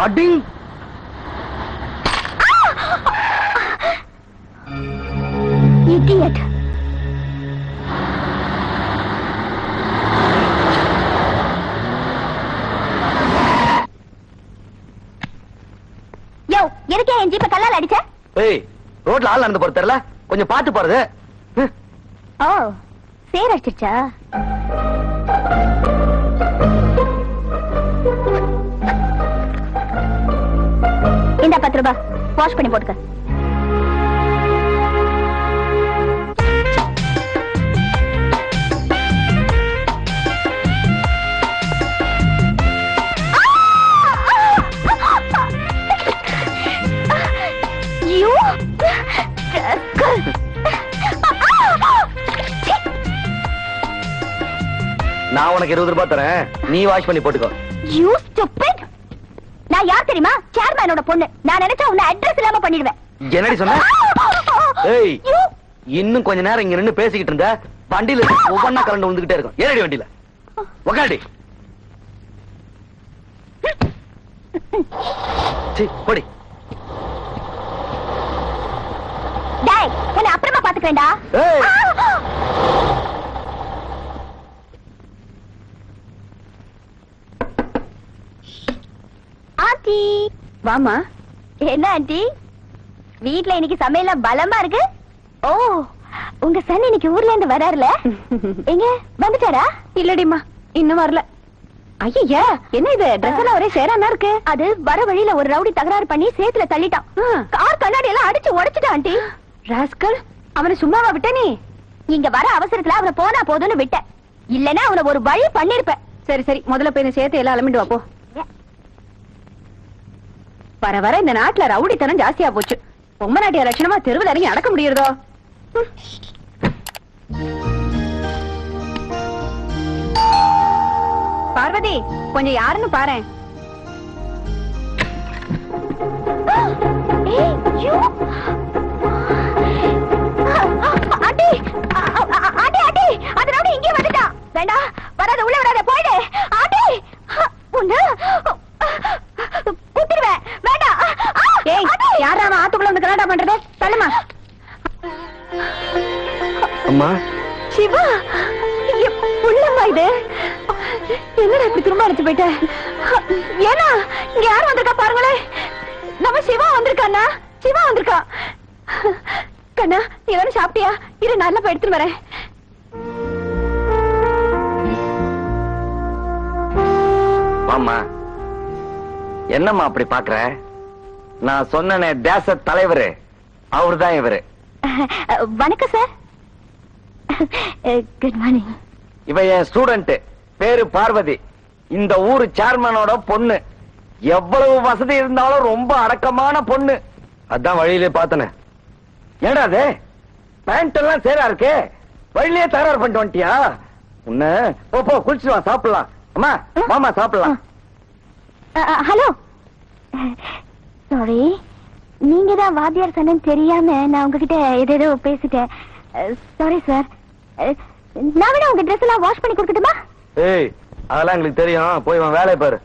அடிங். Idiot. யோ, எதுக்கே என் ஜீப்பை கல்லால் அடிச்ச? ஏய், ரோட்ல ஆள் நடந்து போறது தெரியல, கொஞ்சம் பார்த்து போறது. ஓ, சேர் அடிச்சிருச்சா? இந்த 10 ரூபாய் வாஷ் பண்ணி போட்டுக்க. நான் உனக்கு 20 ரூபாய் தரேன், நீ வாஷ் பண்ணி போட்டுக்கோ. You stupid! நான் யார் தெரியுமா? சேர்மனோட பொண்ணு. நான் நினைச்சா உன்னை அட்ரஸ் இல்லாம பண்ணிடுவேன். என்னடி சொன்ன? ஏய், இன்னும் கொஞ்ச நேரம் இங்க நின்னு பேசிக்கிட்டு இருந்த வண்டியில ஒவ்வொன்னா கரண்ட் வந்துகிட்டே இருக்கும். ஏறடி வண்டியில. உக்காடி. சீ, போடி. டேய், உன்னை அப்புறமா பாத்துக்கிறேன்டா. ஏய். ஆண்டி, வாமா. என்ன ஆண்டி, வீட்ல இன்னைக்கு சமையல பலமா இருக்கு? ஓ, உங்க சன் இன்னைக்கு ஊர்ல இருந்து வராருல? எங்க வந்துட்டாரா? இல்லடிமா, இன்னும் வரல. ஐயா, என்ன இது? ட்ரெஸ் எல்லாம் ஒரே சேரானா இருக்கு. அது வர வழியில ஒரு ரவுடி தகராறு பண்ணி சேத்துல தள்ளிட்டான். கார் கண்ணாடி எல்லாம் அடிச்சு உடைச்சிட்டான் ஆண்டி. ராஸ்கல், அவனை சும்மாவா விட்ட நீ? இங்க வர அவசரத்துல அவனை போனா போதும்னு விட்டேன். இல்லனா அவனை ஒரு வழி பண்ணிருப்பேன். சரி சரி, முதல்ல போய் இந்த சேத்தை எல்லாம் அலமிண்டு வா போ. வர வர இந்த நாட்டுல ரவுடித்தனம் ஜாஸ்தியா போச்சு. பொம்மை நாட்டிய லட்சணமா தெருவில் இறங்கி அடக்க முடியுறதோ? பார்வதி, கொஞ்சம் யாருன்னு பாரு. வேண்டாம், வராத, உள்ள வராத, போயிடு. ஆண்டி, உன்ன குத்திடுவேன். வேண்டாம். ஏய், யாரா அவன் ஆத்துக்குள்ள வந்து கலாட்டா பண்றது? தள்ளுமா. அம்மா, சிவா, உள்ளம்மா இது. என்னடா இப்படி திரும்ப அடிச்சு போயிட்ட? ஏன்னா இங்க யார் வந்திருக்கா பாருங்களே. நம்ம சிவா வந்திருக்காண்ணா. சிவா வந்திருக்கா. கண்ணா, நீ எதாவது சாப்பிட்டியா? இரு, நல்லா போய் எடுத்துட்டு வரேன். அம்மா, என்னம்மா அப்படி பாக்குற? நான் சொன்னனே தேச தலைவர், அவர்தான் இவரு. வணக்கம் சார். Good morning. இவ என் ஸ்டூடெண்ட், பேரு பார்வதி. இந்த ஊரு சேர்மனோட பொண்ணு. எவ்வளவு வசதி இருந்தாலும் ரொம்ப அடக்கமான பொண்ணு. அதான் வழியிலே பார்த்தனே. ஏடா அது பேண்ட் எல்லாம் சேரா இருக்கு, வழியிலே தகராறு பண்ணிட்டு வந்துட்டியா? உன்ன போ போ, குளிச்சுட்டு வா, சாப்பிடலாம். அம்மா, மாமா சாப்பிடலாம். ஹலோ, சாரி, நீங்க தான் வாத்தியார் சொன்னு தெரியாம நான் உங்ககிட்ட ஏதேதோ பேசிட்டேன். Sorry sir. நான் வேணா உங்க ட்ரெஸ் எல்லாம் வாஷ் பண்ணி கொடுக்கட்டுமா? ஏய், அதெல்லாம் எங்களுக்கு தெரியும், போய் உன் வேலையை பாரு.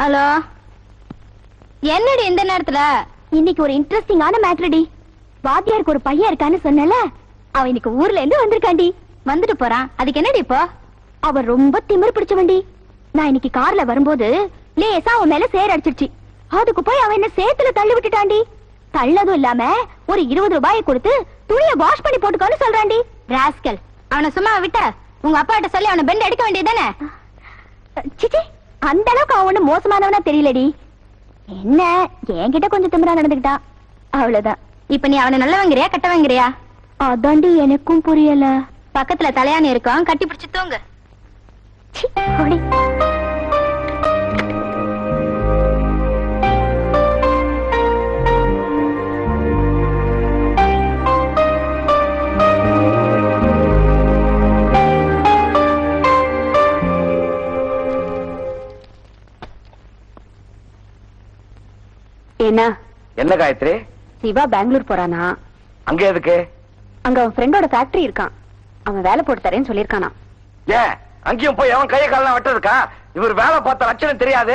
ஹலோ, என்னடி இந்த நேரத்துல? இன்னைக்கு ஒரு இன்ட்ரெஸ்டிங்கான மேட்டர்டி. வாத்தியாருக்கு ஒரு பையன் இருக்கான்னு சொன்னல, அவன் இன்னைக்கு ஊர்ல இருந்து வந்திருக்காண்டி. வந்துட்டு போறான். அதுக்கு என்னடி இப்போ? அவன் ரொம்ப திமிரு பிடிச்சவண்டி. நான் இன்னைக்கு கார்ல வரும்போது லேசா அவன் மேல சேர் அடிச்சிருச்சு. அதுக்கு போய் அவன் என்ன சேத்துல தள்ளி விட்டுட்டாண்டி. தள்ளதும் இல்லாம ஒரு 20 ரூபாயை கொடுத்து துணியை வாஷ் பண்ணி போட்டுக்கோன்னு சொல்றாண்டி. ராஸ்கல், அவனை சும்மா விட்ட உங்க அப்பா கிட்ட சொல்லி அவனை பெண்ட் அடிக்க வேண்டியதானே? சிச்சி, அந்த அளவுக்கு அவன் ஒண்ணு மோசமானவனா தெரியலடி. என்ன, என்கிட்ட கொஞ்சம் திமிரா நடந்துக்கிட்டான், அவ்வளவுதான். இப்ப நீ அவனை நல்லவங்கிறியா கட்டவங்கிறியா? அதாண்டி எனக்கும் புரியல. பக்கத்துல தலையானி இருக்கும், கட்டி பிடிச்சு தூங்கு. என்ன என்ன காயத்ரி? சிவா பெங்களூர் போறானா? அங்க எதுக்கு? அங்க அவன் ஃப்ரெண்டோட ஃபேக்டரி இருக்கான். அவன் வேலை போட்டு தரேன்னு சொல்லிருக்கானா. ஏன் அங்கேயும் போய் அவன் கையை காலம் வெட்டதுக்கா? இவர் வேலை பார்த்த லட்சணம் தெரியாது.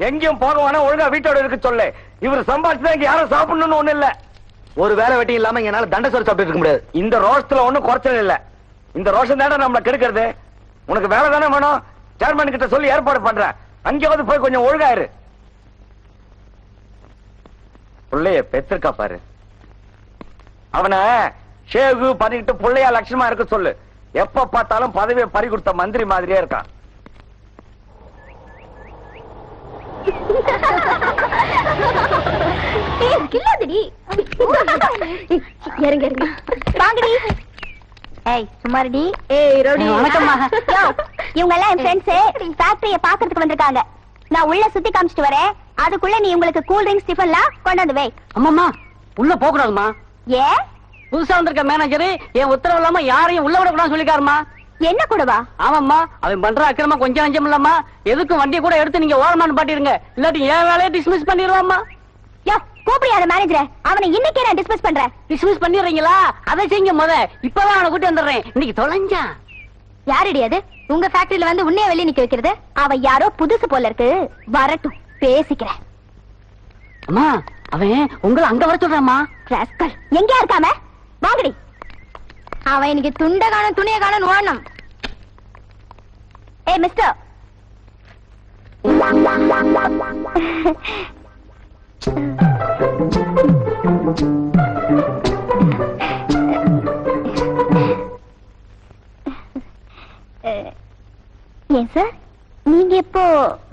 எங்கேயும் போகவானா ஒழுங்கா வீட்டோட இருக்கு சொல்லு. இவர் சம்பாதிச்சுதான் இங்க யாரும் சாப்பிடணும்னு ஒண்ணு இல்ல. ஒரு வேலை வெட்டி இல்லாம என்னால தண்டசோறு சாப்பிட்டு இருக்க முடியாது. இந்த ரோஷத்துல ஒண்ணும் குறைச்சல் இல்ல. இந்த ரோஷம் தானே நம்மள கெடுக்கிறது. உனக்கு வேலை தானே வேணும். சேர்மன் கிட்ட சொல்லி ஏற்பாடு பண்றேன். அங்கேயாவது போய் கொஞ்சம் ஒழுங்காயிரு. புள்ளைய பெற்றிருக்கா பாரு. அவனை ஷேவு பண்ணிட்டு புள்ளையா லட்சணமா இருக்க சொல்லு. எப்ப பார்த்தாலும் பதவியை பறி கொடுத்த மந்திரி மாதிரியே இருக்கான். இவங்க எல்லாம் என் ஃப்ரெண்ட்ஸ் ஃபேக்டரிய பாக்குறதுக்கு வந்திருக்காங்க. நான் உள்ள சுத்தி காமிச்சிட்டு வரேன். அதுக்குள்ள நீ உங்களுக்கு கூல் ட்ரிங்க்ஸ் டிஃபன்லாம் கொண்டு வந்து வை. அம்மாமா உள்ள போக கூடாதுமா. ஏன்? புதுசா வந்திருக்க மேனேஜர் என் உத்தரவு இல்லாம யாரையும் உள்ள விடக்கூடாதுன்னு சொல்லிக்காருமா. என்ன கூடவா? ஆமாம்மா, அவன் பண்ற அக்கிரமா கொஞ்சம் நஞ்சம் இல்லம்மா. எதுக்கும் வண்டியை கூட எடுத்து நீங்க ஓரமானு பாட்டிருங்க. இல்லாட்டி என் வேலையை டிஸ்மிஸ் பண்ணிடுவாம்மா. யோ கூப்பிடியாத மேனேஜரை. அவனை இன்னைக்கே நான் டிஸ்மிஸ் பண்றேன். டிஸ்மிஸ் பண்ணிடுறீங்களா? அதை செய்யுங்க முத. இப்பதான் அவனை கூட்டி வந்துடுறேன். இன்னைக்கு தொலைஞ்சா யாரடி அது உங்க ஃபேக்டரியில வந்து உன்னைய வெளிய நிக்க வைக்கிறது? அவ யாரோ புதுசு போல இருக்கு. வரட்டும் பேசிக்கிறேன். அம்மா அவன் உங்களை அங்க வர சொல்றாமா. ராஸ்கல் எங்கயா இருக்காம? வாங்கடி. அவன் இன்னைக்கு துண்ட காணும் துணிய காணும் ஓடணும். ஏய் மிஸ்டர், ஏன் சார் நீங்க எப்போ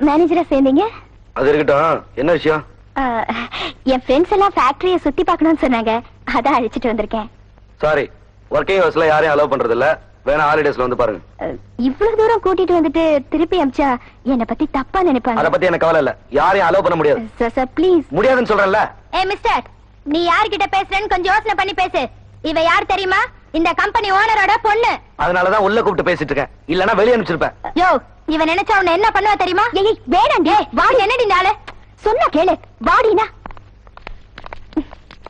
மேனேஜரா சேர்ந்தீங்க? அது இருக்கட்டும், என்ன விஷயம்? என் ஃப்ரெண்ட்ஸ் எல்லாம் ஃபேக்டரிய சுத்தி பார்க்கணும்னு சொன்னாங்க. அதான் அழைச்சிட்டு வந்திருக்கேன். சாரி, ஒர்க்கிங் ஹவர்ஸ்ல யாரையும் அலோவ் பண்றது இல்ல. வேணா ஹாலிடேஸ்ல வந்து பாருங்க. இவ்வளவு தூரம் கூட்டிட்டு வந்துட்டு திருப்பி அமிச்சா என்ன பத்தி தப்பா நினைப்பாங்க. அத பத்தி எனக்கு கவலை இல்ல. யாரையும் அலோவ் பண்ண முடியாது. Sir sir please. முடியாதுன்னு சொல்றேன்ல. ஏய் மிஸ்டர், நீ யார்கிட்ட பேசுறேன்னு கொஞ்சம் யோசனை பண்ணி பேசு. இவ யார் தெரியுமா? இந்த கம்பெனி ஓனரோட பொண்ணு. அதனாலதான் உள்ள கூப்பிட்டு பேசிட்டு இருக்கேன். இல்லனா வெளிய அனுப்பிச்சிருப்பேன். யோ இவன் நினைச்சா உன்னை என்ன பண்ணுவா தெரியுமா? ஏய் வேணாண்டி. வாடி. என்னடி நாளே சொன்னா கேளு. வாடினா.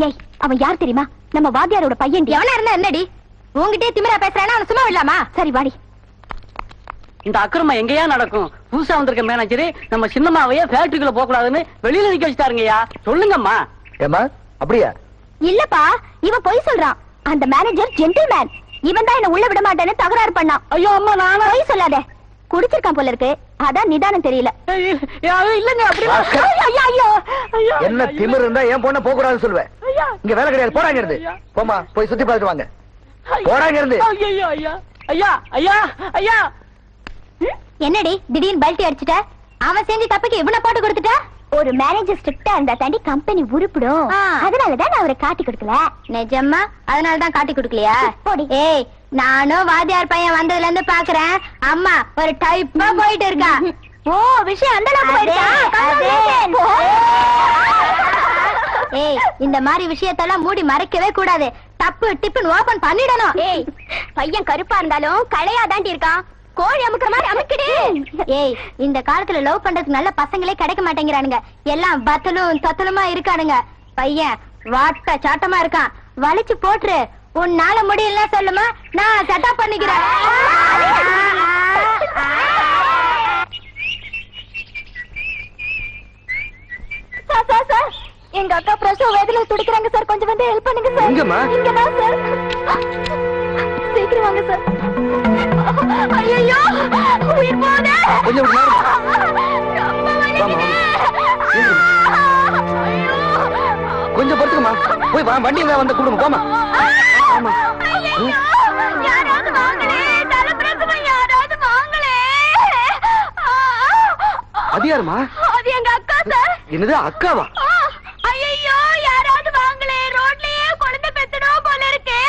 ஏய் அவன் யார் தெரியுமா? நம்ம வாத்தியாரோட பையன். எவனா இருந்தா என்னடி? உன்கிட்டே திமிரா பேசுறானா? அவன் சும்மா விடலாமா? சரி வாடி. இந்த அக்கிரமா எங்கயா நடக்கும்? புதுசா வந்திருக்க மேனேஜர் நம்ம சின்னம்மாவையே ஃபேக்டரிக்குள்ள போக கூடாதுன்னு வெளியில நிக்க வச்சுட்டாருங்கய்யா. சொல்லுங்கம்மா. ஏமா அப்படியா? இல்லப்பா, இவன் பொய் சொல்றான். அந்த மேனேஜர் ஜென்டில்மேன். இவன் தான் என்ன உள்ள விட மாட்டேன்னு தகராறு பண்ணான். ஐயோ அம்மா, நான் பொய் சொல்லாத. குடிச்சிருக்கான் போல இருக்கு. அதான் நிதானம் தெரியல. இல்லங்க அப்படி. என்ன திமிரு இருந்தா ஏன் பொண்ண போக கூடாதுன்னு சொல்லுவேன். இங்க வேலை கிடையாது. போறாங்க இருந்து. போமா போய் சுத்தி பார்த்துட்டு வாங்க. போறாங்க இருந்து. ஐயோ ஐயா ஐயா ஐயா ஐயா. என்னடி திடீர்னு பல்ட்டி அடிச்சுட்ட? அவன் செஞ்சு தப்புக்கு இவனை போட்டு கொடுத்துட்டா? ஒரு மேனேஜர் ஸ்ட்ரிக்ட்டா இருந்தா தாண்டி கம்பெனி உருப்பிடும். அதனாலதான் நான் அவரை காட்டி கொடுக்கல. நிஜமா? அதனாலதான் காட்டி கொடுக்கலையா? ஏய் நானும் வாத்தியார் பையன் வந்ததுல இருந்து பாக்குறேன். அம்மா ஒரு டைப்பா போயிட்டு இருக்கா. ஓ விஷயம் அந்த அளவுக்கு போயிடுச்சா? ஏய் இந்த மாதிரி விஷயத்தெல்லாம் மூடி மறைக்கவே கூடாது. தப்பு டிப்புன்னு ஓபன் பண்ணிடணும். ஏய் பையன் கருப்பா இருந்தாலும் களையாதாண்டி இருக்கான். கோழி அமுக்குற மாதிரி அமுக்கிடு. ஏய் இந்த காலத்துல லவ் பண்றதுக்கு நல்ல பசங்களே கிடைக்க மாட்டேங்கிறானுங்க. எல்லாம் பத்தலும் தத்தலுமா இருக்கானுங்க. பையன் வாட்ட சாட்டமா இருக்கான். வலிச்சு போட்டுரு. உன்னால முடியல சொல்லுமா, நான் செட்டப் பண்ணிக்கிறேன். சார் எங்க அக்கா பிரசவ வேதனையில துடிக்கிறாங்க சார். கொஞ்சம் வந்து ஹெல்ப் பண்ணுங்க சார். எங்கம்மா? இங்கதான் சார். சீக்கிரம் வாங்க சார். ஐயோ உயிர் போதே. கொஞ்சம் கொஞ்சம் பொறுத்துக்குமா. போய் வண்டியில வந்து கூடுங்க. போமா. யாராவது வாங்களே. தலைப்பிரசவ யாராவது வாங்களே. அது யாருமா? அது எங்க அக்கா சார். என்னது அக்காவா? ஐயோ யாராவது வாங்களே. ரோட்லயே குழந்தை பெத்தணும் போல இருக்கு.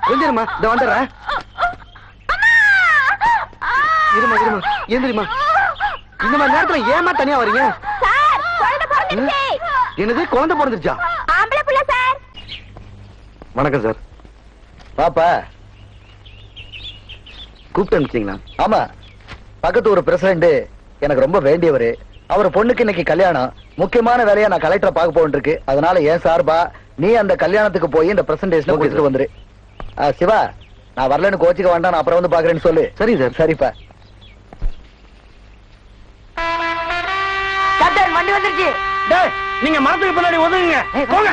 கொஞ்சம் இருமா, இந்த வந்துடுறேன். இருமா இருமா எந்திரிமா. இந்த மாதிரி நேரத்துல ஏமா தனியா வரீங்க? சார் குழந்தை பிறந்துருச்சு. என்னது குழந்தை பிறந்துருச்சா? ஆம்பளை புள்ள சார். வணக்கம் சார். பாப்பா கூப்பிட்டு அனுப்பிச்சீங்களா? ஆமா, பக்கத்து ஒரு பிரசிடண்ட் எனக்கு ரொம்ப வேண்டியவரு. அவர் பொண்ணுக்கு இன்னைக்கு கல்யாணம். முக்கியமான வேலையா நான் கலெக்டரை பார்க்க போன்னு இருக்கு. அதனால ஏன் சார்பா நீ அந்த கல்யாணத்துக்கு போய் இந்த பிரசன்டேஷன் கொடுத்துட்டு வந்துரு. சிவா நான் வரலன்னு கோச்சிக்க வேண்டாம், நான் அப்புறம் வந்து பாக்குறேன்னு சொல்லு. சரி சார். சரிப்பா. கேப்டன் வண்டி வந்துருச்சு. நீங்க மரத்துக்கு பின்னாடி ஒதுங்குங்க. போங்க.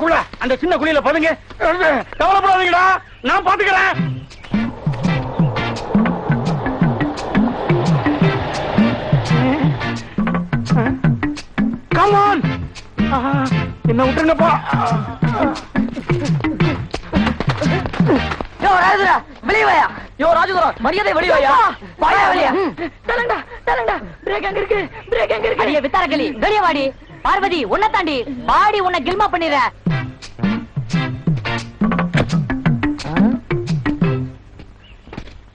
குள்ள அந்த சின்ன குழியில பதுங்க. கவலைப்படாதீங்கடா, நான் பாத்துக்கிறேன். Come on. என்ன விட்டுருங்கப்பா. வெளியே வாயா. யோ ராஜதுரா, மரியாதை வெளியே வாயா. வாயா வெளியே. தலங்கடா தலங்கடா. பிரேக் எங்க இருக்கு? பிரேக் எங்க இருக்கு? அடியே வித்தாரக்கலி, வெளியே வாடி. பார்வதி உன்னை தாண்டி வாடி, உன்னை கில்மா பண்ணிர.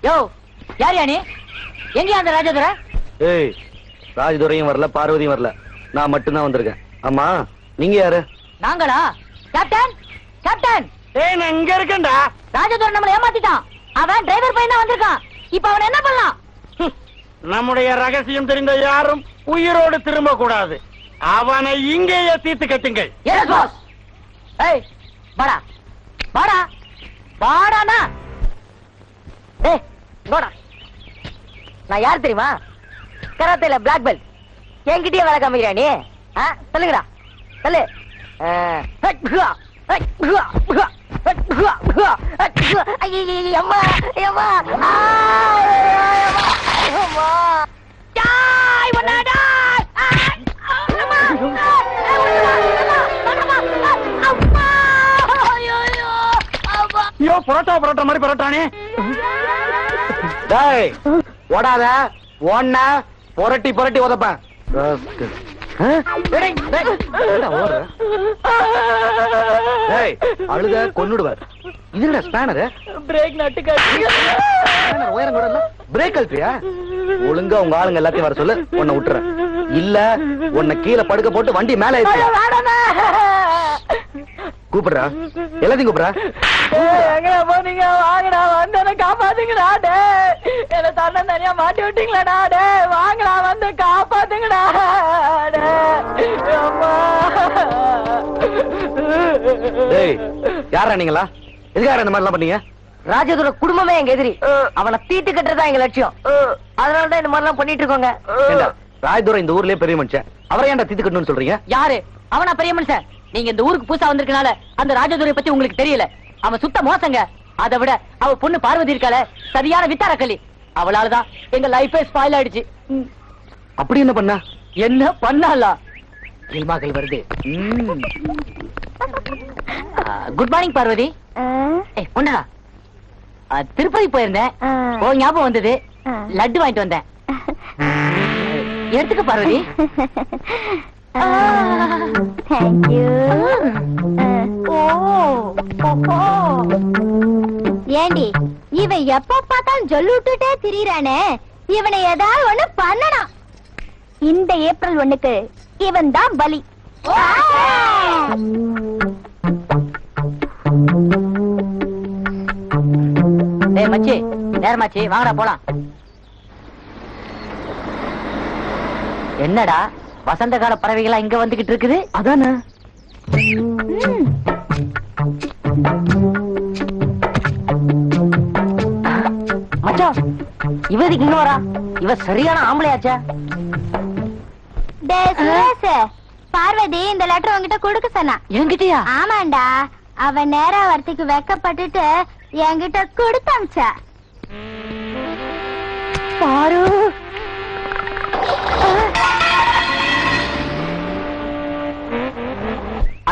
யோ யார் யானி? எங்க அந்த ராஜதுரா? ஏய், ராஜதுரையும் வரல, பார்வதியும் வரல, நான் மட்டும்தான் வந்திருக்கேன். ஆமா, நீங்க யாரு? நாங்களா? Captain captain. ஏய், நான் இங்க இருக்கேன்டா. ராஜதுரை நம்மளை ஏமாத்திட்டான். அவன் டிரைவர் பையன் தான் வந்திருக்கான். இப்ப அவன் என்ன பண்ணலாம்? நம்முடைய ரகசியம் தெரிந்த யாரும் உயிரோடு திரும்ப கூடாது. அவனை இங்கேயே தீர்த்து கட்டுங்கள். Yes boss. ஏய் வாடா வாடா வாடானா. ஏய் வாடா. நான் யார் தெரியுமா? கராத்தேல பிளாக் பெல்ட். என்கிட்டயே வேலை காமிக்கிறா நீ? சொல்லுங்கடா சொல்லு. ஐயோ, புரோட்டா புரோட்டா மாதிரி புரோட்டானே. டேய், ஓடாத. ஓடுனா புரட்டி புரட்டி உதப்பேன். அழுத கொன்னுடுவார். இது ஸ்பேனர். பிரேக் நட்டு உயரம் கூட இல்ல, பிரேக் கழட்டியா? ஒழுங்கா உங்க ஆளுங்க எல்லாத்தையும் வர சொல்லு, உன்னை விட்டுறேன். இல்ல உன்னை கீழே படுக்க போட்டு வண்டி மேல ஏத்து. கூப்பிடுறா, எல்லாத்தையும் கூப்பிடுறா. எங்க போனீங்க? வாங்கடா, வந்து காப்பாத்துங்கடா. டே என்ன தன்ன தனியா மாட்டி விட்டீங்களாடா. டே வாங்கடா, வந்து காப்பாத்துங்கடா. டேய், யாரா நீங்களா? எதுக்காக இந்த மாதிரி எல்லாம் பண்ணீங்க? ராஜதுர குடும்பமே எங்க எதிரி. அவனை தீட்டு கட்டுறதா எங்க லட்சியம். அதனாலதான் இந்த மாதிரி எல்லாம் பண்ணிட்டு இருக்கோங்க. ராஜதுரை இந்த ஊர்லயே பெரிய மனுஷன், அவரை ஏன்டா தீத்து கட்டணும்னு சொல்றீங்க? யாரு அவனா பெரிய மனுஷன்? நீங்க இந்த ஊருக்கு புதுசா வந்திருக்கனால அந்த ராஜதுரை பத்தி உங்களுக்கு தெரியல. அவன் சுத்த மோசங்க. அதை விட அவ பொண்ணு பார்வதி இருக்கால, சரியான வித்தாரக்கலி. அவளாலதான் எங்க லைஃபே ஸ்பாயில் ஆயிடுச்சு. அப்படி என்ன பண்ணா? என்ன பண்ணாலா? கில்மாக்கள் வருது. Good morning Parvathi. பொண்ணா, திருப்பதி போயிருந்தேன். ஞாபகம் வந்தது, லட்டு வாங்கிட்டு வந்தேன். எடுத்துக்க பார்வதி. ஏண்டி இவன் எப்ப பார்த்தாலும் சொல்லி விட்டுட்டே திரியறானே, இவனை ஏதாவது ஒண்ணு பண்ணணும். இந்த ஏப்ரல் 1க்கு இவன் தான் பலி. மச்சி நேரமாச்சி, வாங்கடா போலாம். என்னடா வசந்த கால பறவைகளா இங்க வந்துகிட்டு இருக்குது? அதானே. மச்சான், இவருக்கு இங்க வரா. இவ சரியான ஆம்பளையாச்சா? பார்வதி இந்த லெட்டர் உங்ககிட்ட கொடுக்க சொன்னா. என்கிட்டயா? ஆமாண்டா, அவன் நேரா வரத்துக்கு வெக்கப்பட்டுட்டு என்கிட்ட கொடுத்து அமிச்சா. பாரு,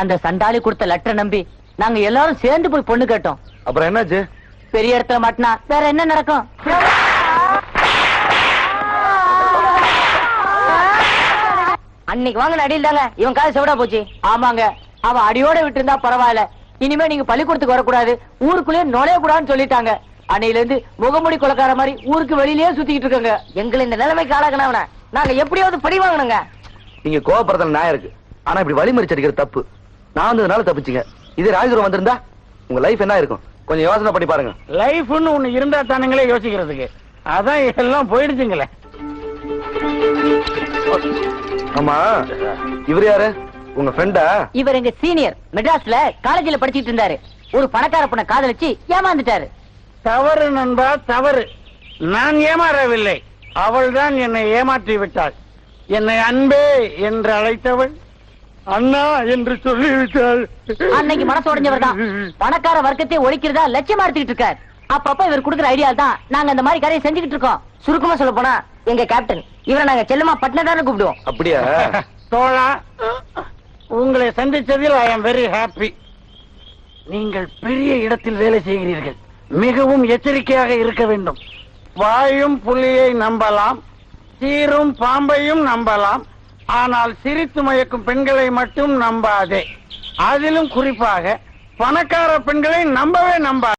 அந்த சண்டாளி கொடுத்த லெட்டர் நம்பி நாங்க எல்லாரும் சேர்ந்து போய் பொண்ணு கேட்டோம். அப்புறம் என்னாச்சு? பெரிய இடத்துல மாட்டினா வேற என்ன நடக்கும்? அன்னைக்கு வாங்க அடியில் தாங்க இவன் காலை செவிடா போச்சு. ஆமாங்க, அவன் அடியோட விட்டு இருந்தா பரவாயில்ல. இனிமே நீங்க பள்ளிக்கூடத்துக்கு வரக்கூடாது, ஊருக்குள்ளே நுழைய கூடாதுன்னு சொல்லிட்டாங்க. அன்னையில இருந்து முகமுடி கொலைக்கார மாதிரி ஊருக்கு வெளியிலேயே சுத்திக்கிட்டு இருக்காங்க. எங்களை இந்த நிலைமைக்கு ஆளாக்கணவன நாங்க எப்படியாவது படி வாங்கணுங்க. நீங்க கோவப்படுறதுல நியாயம் இருக்கு, ஆனா இப்படி வழிமறிச்சு அடிக்கிறது தப்பு. நான் வந்ததுனால தப்பிச்சிங்க. இதே ராஜதுரை வந்திருந்தா உங்க லைஃப் என்ன இருக்கும் கொஞ்சம் யோசனை பண்ணி பாருங்க. லைஃப்னு ஒண்ணு இருந்தா தானுங்களே யோசிக்கிறதுக்கு. அதான் எல்லாம் போயிடுச்சுங்களே. ஆமா, இவர் யாரு? உங்க ஃப்ரெண்டா? இவர் எங்க சீனியர். மெட்ராஸ்ல காலேஜ்ல படிச்சிட்டு இருந்தாரு. ஒரு பணக்கார பொண்ண காதலிச்சு ஏமாந்துட்டாரு. தவறு நண்பா, தவறு. நான் ஏமாறவில்லை, அவள்தான் என்னை ஏமாற்றி விட்டாள். என்னை அன்பே என்று அழைத்தவள் அண்ணா என்று சொல்லிவிட்டாள். அன்னைக்கு மனசு உடைஞ்சவர் தான் பணக்கார வர்க்கத்தை ஒழிக்கிறதா லட்சியமா எடுத்துக்கிட்டு இருக்கார். அப்பப்ப இவர் கொடுக்குற ஐடியா தான் நாங்க அந்த மாதிரி காரியம் செஞ்சுக்கிட்டு இருக்கோம். சுருக்கமா சொல்ல போனா எங்க கேப்டன் இவரை நாங்க செல்லமா பட்னதான கூப்பிடுவோம். அப்படியா? தோழா, உங்களை சந்திச்சதில் ஐ ஆம் வெரி ஹாப்பி. நீங்கள் பெரிய இடத்தில் வேலை செய்கிறீர்கள், மிகவும் எச்சரிக்கையாக இருக்க வேண்டும். வாயும் புலியை நம்பலாம், சீரும் பாம்பையும் நம்பலாம், ஆனால் சிரித்து மயக்கும் பெண்களை மட்டும் நம்பாதே. அதிலும் குறிப்பாக பணக்கார பெண்களை நம்பவே நம்பாதே.